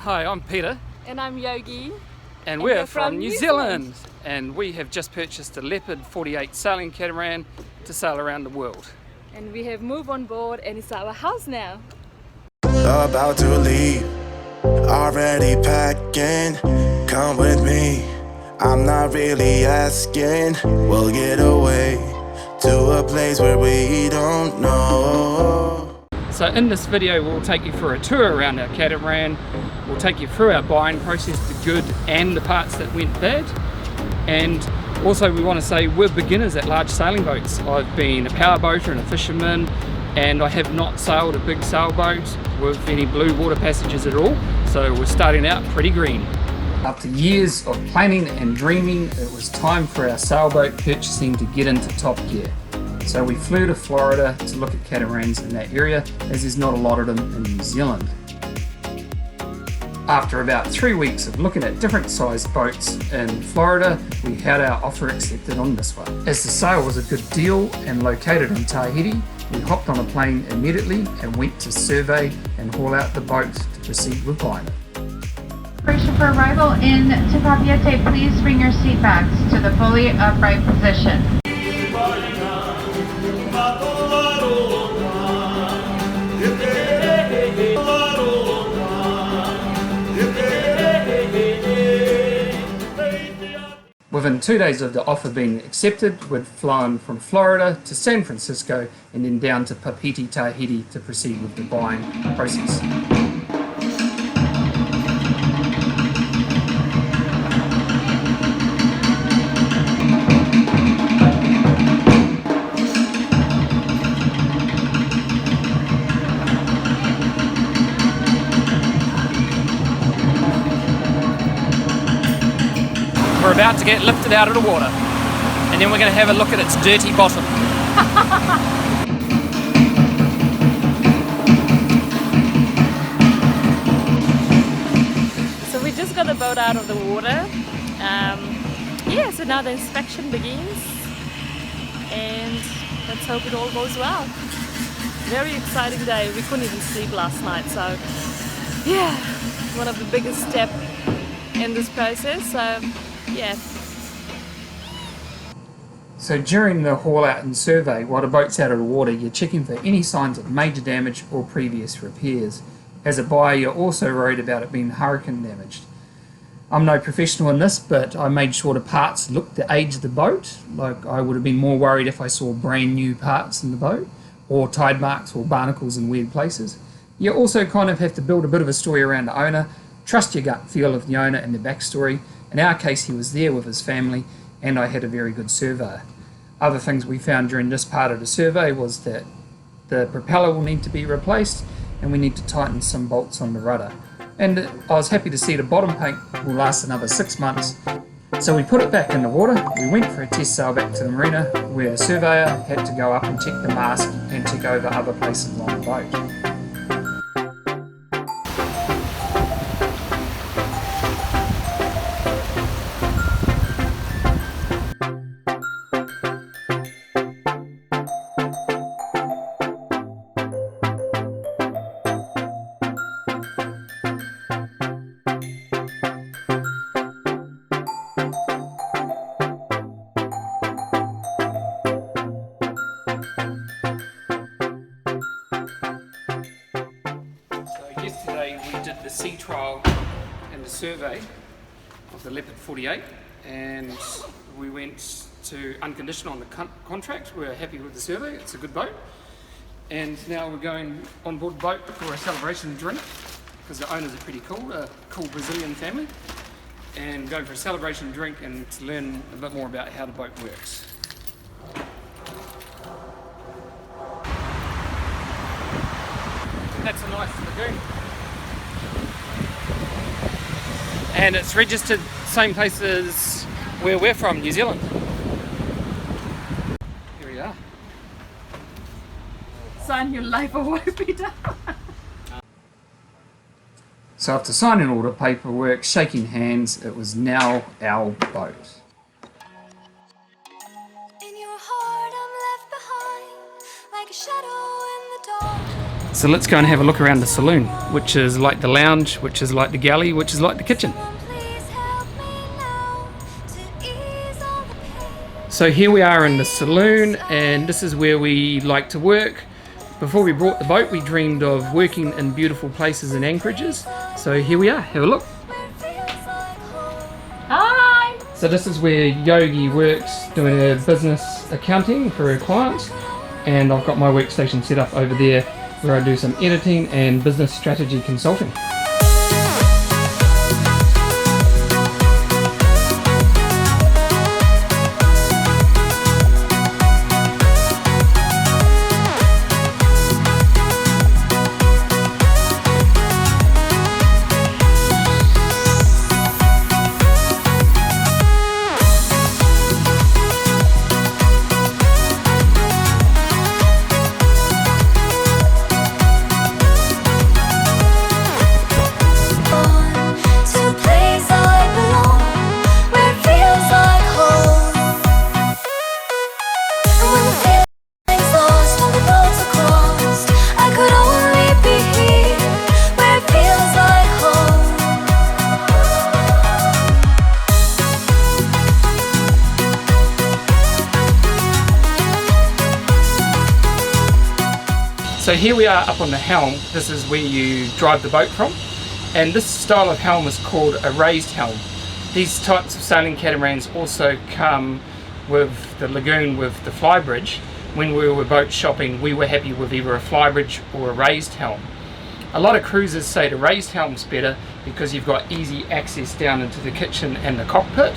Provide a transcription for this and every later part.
Hi, I'm Peter. And I'm Yogi. And we're from New Zealand. And we have just purchased a Leopard 48 sailing catamaran to sail around the world. And we have moved on board and it's our house now. About to leave, already packing. Come with me, I'm not really asking. We'll get away to a place where we don't know. So in this video we'll take you for a tour around our catamaran. We'll take you through our buying process, the good and the parts that went bad. And also we want to say we're beginners at large sailing boats. I've been a power boater and a fisherman, and I have not sailed a big sailboat with any blue water passages at all. So we're starting out pretty green. After years of planning and dreaming, it was time for our sailboat purchasing to get into top gear. So we flew to Florida to look at catamarans in that area, as there's not a lot of them in New Zealand. After about 3 weeks of looking at different sized boats in Florida, we had our offer accepted on this one. As the sale was a good deal and located in Tahiti, we hopped on a plane immediately and went to survey and haul out the boat to proceed with buying it. Preparation for arrival in Papeete, please bring your seat backs to the fully upright position. Within 2 days of the offer being accepted, we'd flown from Florida to San Francisco and then down to Papeete, Tahiti to proceed with the buying process. We're about to get lifted out of the water, and then we're going to have a look at its dirty bottom. So we just got the boat out of the water. Yeah, so now the inspection begins, and let's hope it all goes well. Very exciting day. We couldn't even sleep last night, so yeah, one of the biggest steps in this process. So yeah. So during the haul out and survey, while the boat's out of the water, you're checking for any signs of major damage or previous repairs. As a buyer, you're also worried about it being hurricane damaged. I'm no professional in this, but I made sure the parts looked the age of the boat. Like, I would have been more worried if I saw brand new parts in the boat, or tide marks or barnacles in weird places. You also kind of have to build a bit of a story around the owner, trust your gut feel of the owner and the backstory. In our case, he was there with his family, and I had a very good surveyor. Other things we found during this part of the survey was that the propeller will need to be replaced, and we need to tighten some bolts on the rudder. And I was happy to see the bottom paint will last another 6 months. So we put it back in the water. We went for a test sail back to the marina, where the surveyor had to go up and check the mast and check over other places on the boat. Yesterday we did the sea trial and the survey of the Leopard 48, and we went to unconditional on the contract. We're happy with the survey, it's a good boat. And now we're going on board the boat for a celebration drink, because the owners are pretty cool, a cool Brazilian family, and going for a celebration drink and to learn a bit more about how the boat works. That's a nice lagoon. And it's registered same place as where we're from, New Zealand. Here we are. Sign your life away, Peter. So after signing all the paperwork, shaking hands, it was now our boat. In your heart I'm left behind, like a shadow in the dark. So let's go and have a look around the saloon, which is like the lounge, which is like the galley, which is like the kitchen. So here we are in the saloon, and this is where we like to work. Before we brought the boat, we dreamed of working in beautiful places and anchorages. So here we are, have a look. Hi! So this is where Yogi works doing her business accounting for her clients, and I've got my workstation set up over there where I do some editing and business strategy consulting. So here we are up on the helm. This is where you drive the boat from, and this style of helm is called a raised helm. These types of sailing catamarans also come with the lagoon with the flybridge. When we were boat shopping, we were happy with either a flybridge or a raised helm. A lot of cruisers say the raised helm's better because you've got easy access down into the kitchen and the cockpit.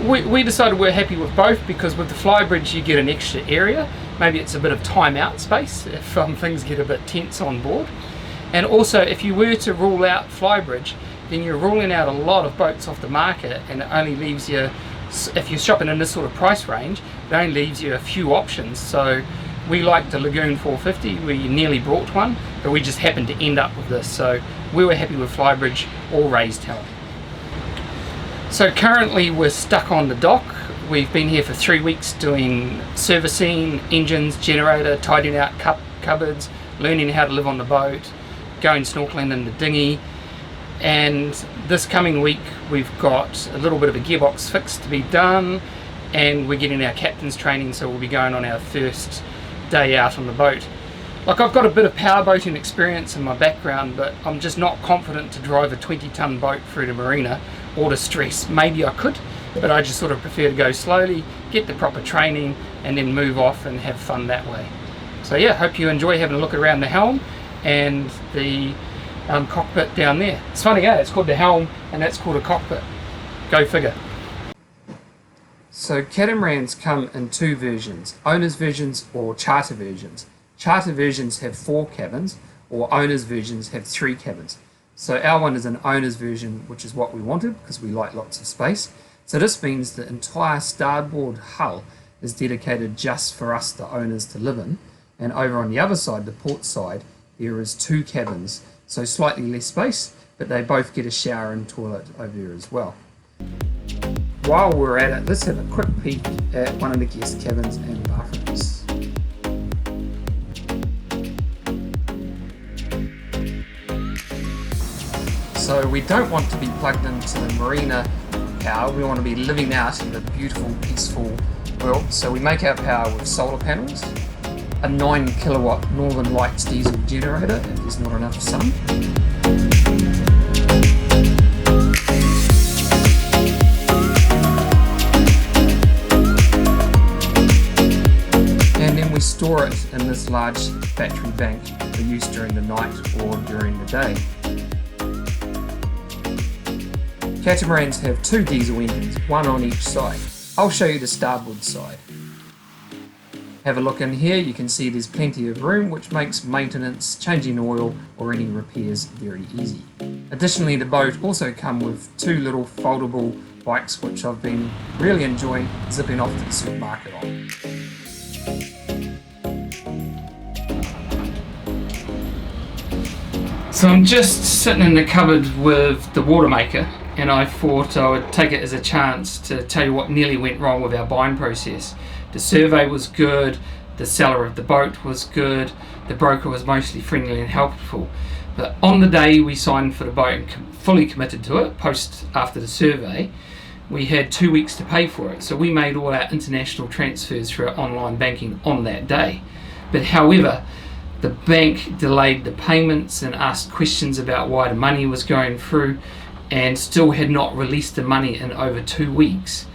We decided we're happy with both because with the flybridge you get an extra area. Maybe it's a bit of time out space if things get a bit tense on board. And also if you were to rule out flybridge, then you're ruling out a lot of boats off the market, and it only leaves you, if you're shopping in this sort of price range, it only leaves you a few options. So we liked the Lagoon 450, we nearly brought one, but we just happened to end up with this. So we were happy with flybridge or raised helm. So currently we're stuck on the dock. We've been here for 3 weeks doing servicing, engines, generator, tidying out cupboards, learning how to live on the boat, going snorkeling in the dinghy. And this coming week we've got a little bit of a gearbox fix to be done, and we're getting our captain's training, so we'll be going on our first day out on the boat. Like, I've got a bit of powerboating experience in my background, but I'm just not confident to drive a 20-ton boat through the marina or to stress. Maybe I could, but I just sort of prefer to go slowly, get the proper training, and then move off and have fun that way. So yeah, hope you enjoy having a look around the helm and the cockpit down there. It's funny, it's called the helm and that's called a cockpit. Go figure. So catamarans come in two versions, owner's versions or charter versions. Charter versions have 4 cabins, or owner's versions have 3 cabins. So our one is an owner's version, which is what we wanted because we like lots of space. So this means the entire starboard hull is dedicated just for us, the owners, to live in. And over on the other side, the port side, there is 2 cabins. So slightly less space, but they both get a shower and toilet over there as well. While we're at it, let's have a quick peek at one of the guest cabins and bathrooms. So we don't want to be plugged into the marina power, we want to be living out in the beautiful, peaceful world. So we make our power with solar panels, a 9 kilowatt Northern Lights diesel generator if there's not enough sun. And then we store it in this large battery bank for use during the night or during the day. Catamarans have 2 diesel engines, one on each side. I'll show you the starboard side. Have a look in here, you can see there's plenty of room, which makes maintenance, changing oil or any repairs very easy. Additionally, the boat also comes with 2 little foldable bikes, which I've been really enjoying zipping off to the supermarket on. So I'm just sitting in the cupboard with the water maker, and I thought I would take it as a chance to tell you what nearly went wrong with our buying process. The survey was good, the seller of the boat was good, the broker was mostly friendly and helpful. But on the day we signed for the boat and fully committed to it, after the survey, we had 2 weeks to pay for it. So we made all our international transfers through our online banking on that day. But however, the bank delayed the payments and asked questions about why the money was going through, and still had not released the money in over 2 weeks.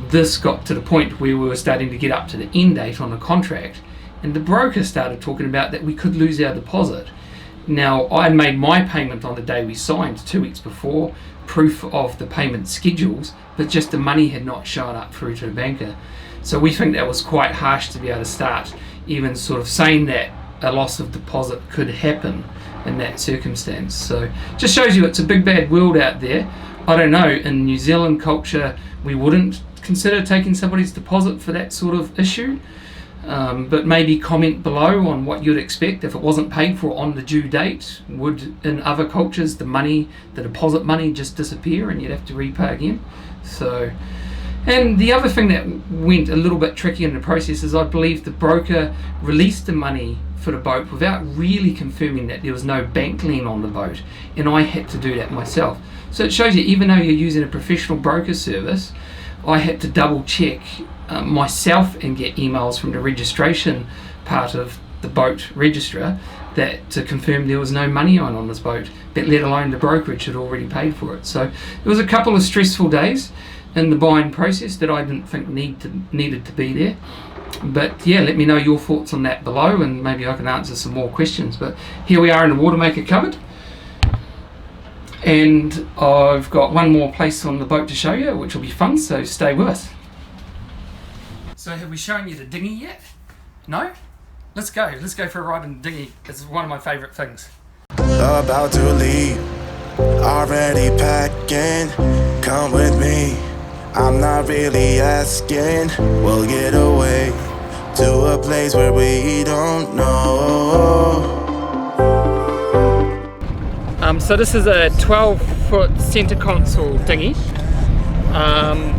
This got to the point where we were starting to get up to the end date on the contract, and the broker started talking about that we could lose our deposit. Now, I had made my payment on the day we signed 2 weeks before, proof of the payment schedules, but just the money had not shown up through to the banker. So we think that was quite harsh to be able to start even sort of saying that a loss of deposit could happen in that circumstance. So just shows you it's a big bad world out there. I don't know, in New Zealand culture we wouldn't consider taking somebody's deposit for that sort of issue. But maybe comment below on what you'd expect if it wasn't paid for on the due date. Would in other cultures the deposit money just disappear and you'd have to repay again? So, and the other thing that went a little bit tricky in the process is I believe the broker released the money for the boat without really confirming that there was no bank lien on the boat, and I had to do that myself. So it shows you, even though you're using a professional broker service, I had to double check myself and get emails from the registration part of the boat registrar that to confirm there was no money on this boat, but let alone the brokerage had already paid for it. So it was a couple of stressful days in the buying process that I didn't think needed to be there. But yeah, let me know your thoughts on that below, and maybe I can answer some more questions. But here we are in the Watermaker cupboard, and I've got one more place on the boat to show you, which will be fun, so stay with us. So have we shown you the dinghy yet? No? Let's go for a ride in the dinghy. It's one of my favourite things. About to leave, already packing, come with me. I'm not really asking, we'll get away to a place where we don't know. So this is a 12-foot centre console dinghy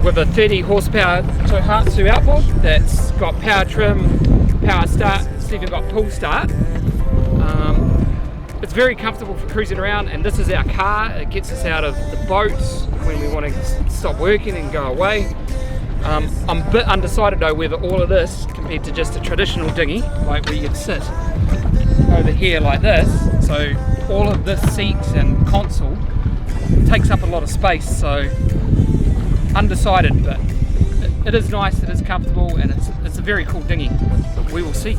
with a 30 horsepower Tohatsu outboard that's got power trim, power start, it's even got pull start. It's very comfortable for cruising around, and this is our car. It gets us out of the boat when we want to stop working and go away. I'm a bit undecided though whether all of this, compared to just a traditional dinghy, like where you'd sit over here like this, so all of this seat and console takes up a lot of space, so undecided, but it is nice, it is comfortable, and it's a very cool dinghy. We will see.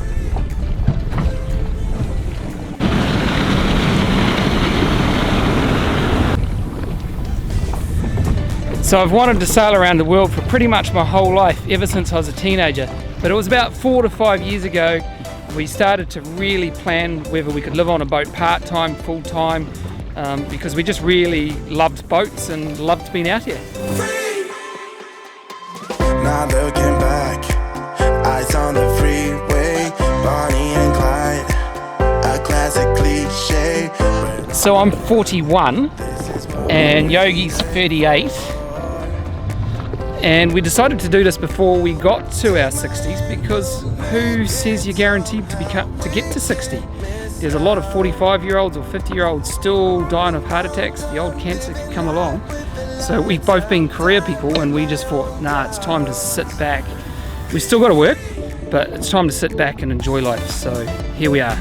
So I've wanted to sail around the world for pretty much my whole life, ever since I was a teenager. But it was about 4 to 5 years ago we started to really plan whether we could live on a boat part-time, full-time, because we just really loved boats and loved being out here. Now looking back, eyes on the freeway, Bonnie and Clyde, a classic cliche. So I'm 41 and Yogi's 38. And we decided to do this before we got to our 60s, because who says you're guaranteed to get to 60? There's a lot of 45-year-olds or 50-year-olds still dying of heart attacks. The old cancer could come along. So we've both been career people, and we just thought, nah, it's time to sit back. We've still got to work, but it's time to sit back and enjoy life. So here we are.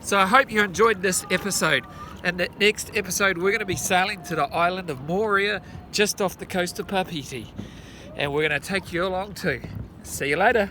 So I hope you enjoyed this episode. In the next episode we're going to be sailing to the island of Moorea, just off the coast of Tahiti. And we're going to take you along too. See you later.